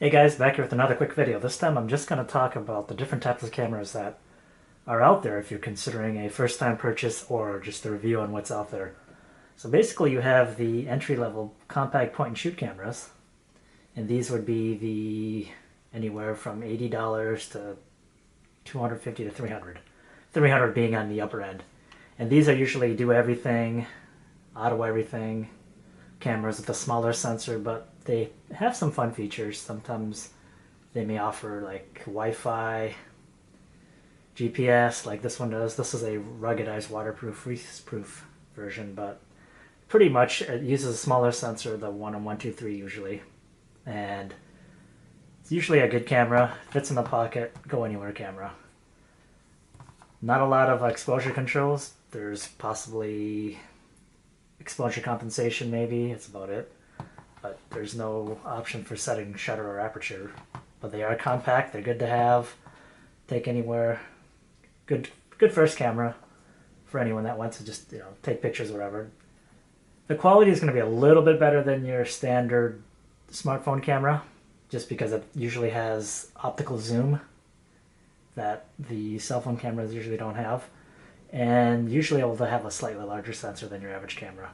Hey guys, back here with another quick video. This time I'm just going to talk about the different types of cameras that are out there if you're considering a first-time purchase or just a review on what's out there. So basically you have the entry-level compact point-and-shoot cameras, and these would be the anywhere from $80 to $250 to $300. $300 being on the upper end. And these are usually do everything, auto everything, cameras with a smaller sensor, but they have some fun features. Sometimes they may offer like Wi-Fi, GPS, like this one does. This is a ruggedized, waterproof, freeze-proof version, but pretty much it uses a smaller sensor, the 1-on-123 usually, and it's usually a good camera. Fits in the pocket, go anywhere camera. Not a lot of exposure controls. There's possibly exposure compensation, maybe. It's about it. But there's no option for setting shutter or aperture. But they are compact. They're good to have. Take anywhere. Good first camera for anyone that wants to just take pictures or whatever. The quality is going to be a little bit better than your standard smartphone camera, just because it usually has optical zoom that the cell phone cameras usually don't have, and usually able to have a slightly larger sensor than your average camera.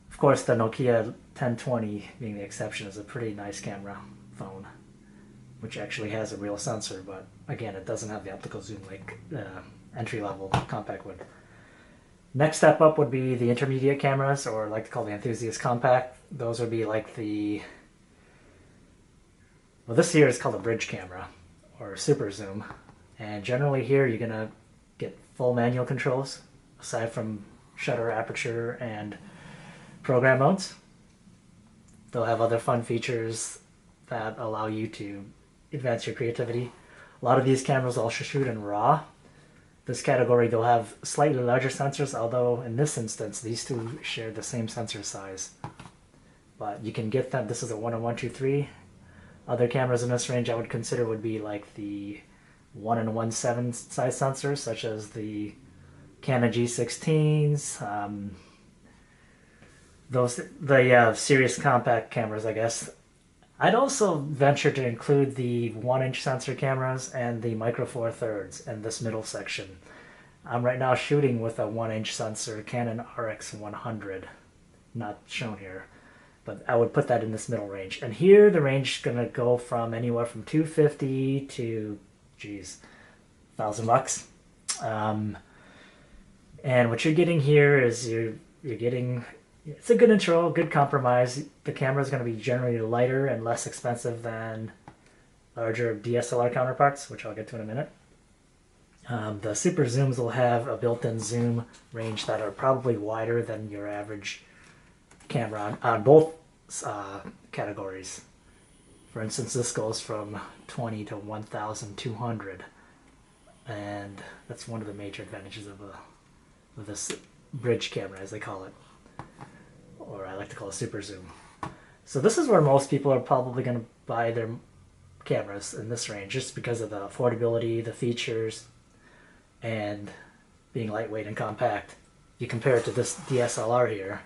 Of course, the Nokia 1020 being the exception is a pretty nice camera phone, which actually has a real sensor, but again, it doesn't have the optical zoom like entry-level compact would. Next step up would be the intermediate cameras, or I like to call the enthusiast compact. Those would be like well, this here is called a bridge camera, or super zoom, and generally here you're gonna get full manual controls aside from shutter, aperture, and program modes. They'll have other fun features that allow you to advance your creativity. A lot of these cameras also shoot in RAW. This category, they'll have slightly larger sensors, although in this instance these two share the same sensor size, but you can get them. This is a 1-on-123. Other cameras in this range I would consider would be like the 1-in-1/7 size sensors, such as the Canon G16s, the serious compact cameras, I guess. I'd also venture to include the 1-inch sensor cameras and the micro four thirds in this middle section. I'm right now shooting with a 1-inch sensor Canon RX100, not shown here, but I would put that in this middle range. And here the range is gonna go from anywhere from $250 to, geez, $1,000. And what you're getting here is you're getting, it's a good intro, good compromise. The camera is going to be generally lighter and less expensive than larger DSLR counterparts, which I'll get to in a minute. The super zooms will have a built-in zoom range that are probably wider than your average camera on both categories. For instance, this goes from 20 to 1,200, and that's one of the major advantages of this bridge camera, as they call it, or I like to call it super zoom. So this is where most people are probably going to buy their cameras in this range, just because of the affordability, the features, and being lightweight and compact. You compare it to this DSLR here,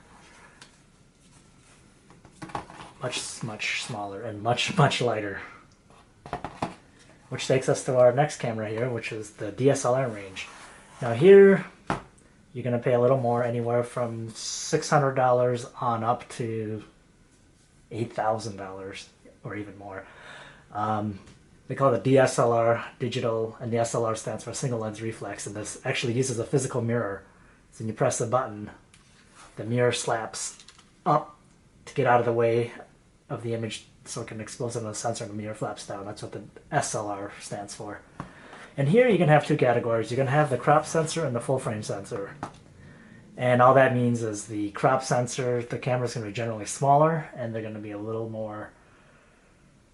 much smaller and much lighter. Which takes us to our next camera here, which is the Dslr Range. Now here, you're going to pay a little more, anywhere from $600 on up to $8,000 or even more. They call it Dslr Digital, and the SLR stands for single lens reflex, and this actually uses a physical mirror. So when you press the button, the mirror slaps up to get out of the way of the image so it can expose it on the sensor, and the mirror flaps down. That's what the SLR stands for. And here you can have two categories. You can have the crop sensor and the full frame sensor. And all that means is the crop sensor, the camera is going to be generally smaller, and they're going to be a little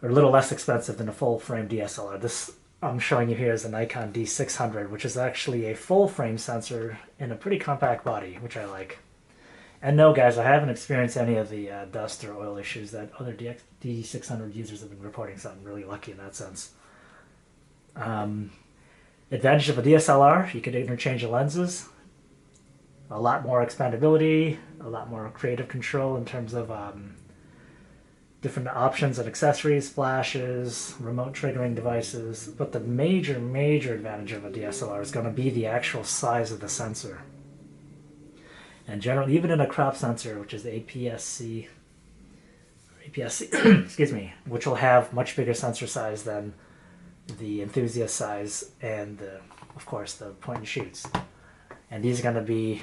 less expensive than a full frame DSLR. This I'm showing you here is a Nikon D600, which is actually a full frame sensor in a pretty compact body, which I like. And no, guys, I haven't experienced any of the dust or oil issues that other D600 users have been reporting, so I'm really lucky in that sense. Advantage of a DSLR, you could interchange the lenses. A lot more expandability, a lot more creative control in terms of different options and accessories, flashes, remote triggering devices. But the major advantage of a DSLR is going to be the actual size of the sensor. And generally, even in a crop sensor, which is the APS-C, excuse me, which will have much bigger sensor size than the enthusiast size and, of course, the point and shoots. And these are going to be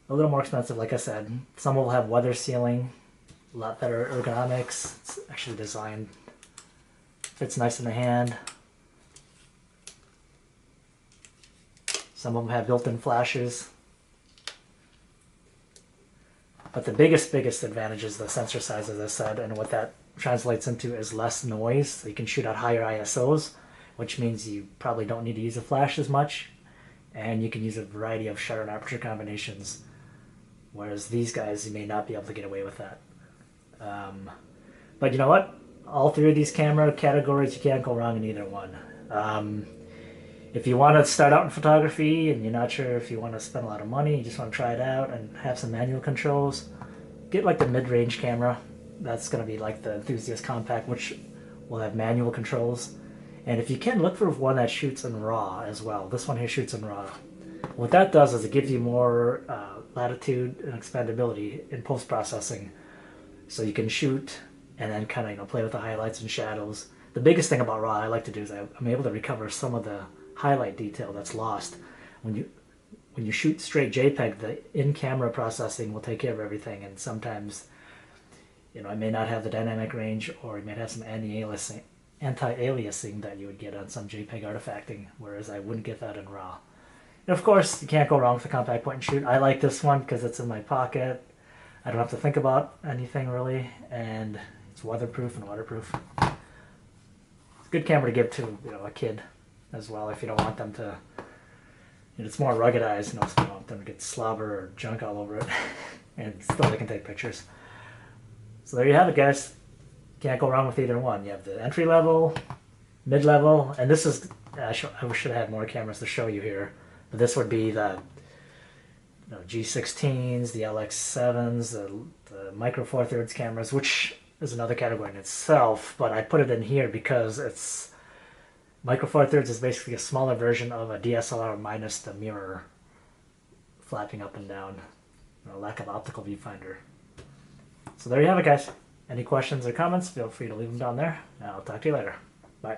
a little more expensive, like I said. Some will have weather sealing, a lot better ergonomics. It's actually designed, fits nice in the hand. Some of them have built-in flashes. But the biggest advantage is the sensor size, as I said, and what that translates into is less noise. So you can shoot at higher ISOs, which means you probably don't need to use a flash as much, and you can use a variety of shutter and aperture combinations, whereas these guys, you may not be able to get away with that. But you know what? All three of these camera categories, you can't go wrong in either one. If you want to start out in photography and you're not sure if you want to spend a lot of money, you just want to try it out and have some manual controls, get like the mid-range camera. That's going to be like the Enthusiast Compact, which will have manual controls. And if you can, look for one that shoots in RAW as well. This one here shoots in RAW. What that does is it gives you more latitude and expandability in post-processing. So you can shoot and then kind of play with the highlights and shadows. The biggest thing about RAW I like to do is I'm able to recover some of the highlight detail that's lost. When you shoot straight JPEG, the in-camera processing will take care of everything, and sometimes I may not have the dynamic range, or you might have some anti-aliasing that you would get on some JPEG artifacting, whereas I wouldn't get that in RAW. And of course, you can't go wrong with the compact point and shoot. I like this one because it's in my pocket. I don't have to think about anything really, and it's weatherproof and waterproof. It's a good camera to give to a kid as well, if you don't want them to, it's more ruggedized, so you don't want them to get slobber or junk all over it, and still they can take pictures. So there you have it, guys. Can't go wrong with either one. You have the entry level, mid level, and this is, I should have had more cameras to show you here, but this would be the G16s, the LX7s, the micro four thirds cameras, which is another category in itself, but I put it in here because it's Micro Four Thirds is basically a smaller version of a DSLR minus the mirror flapping up and down, lack of optical viewfinder. So there you have it, guys. Any questions or comments, feel free to leave them down there. I'll talk to you later. Bye.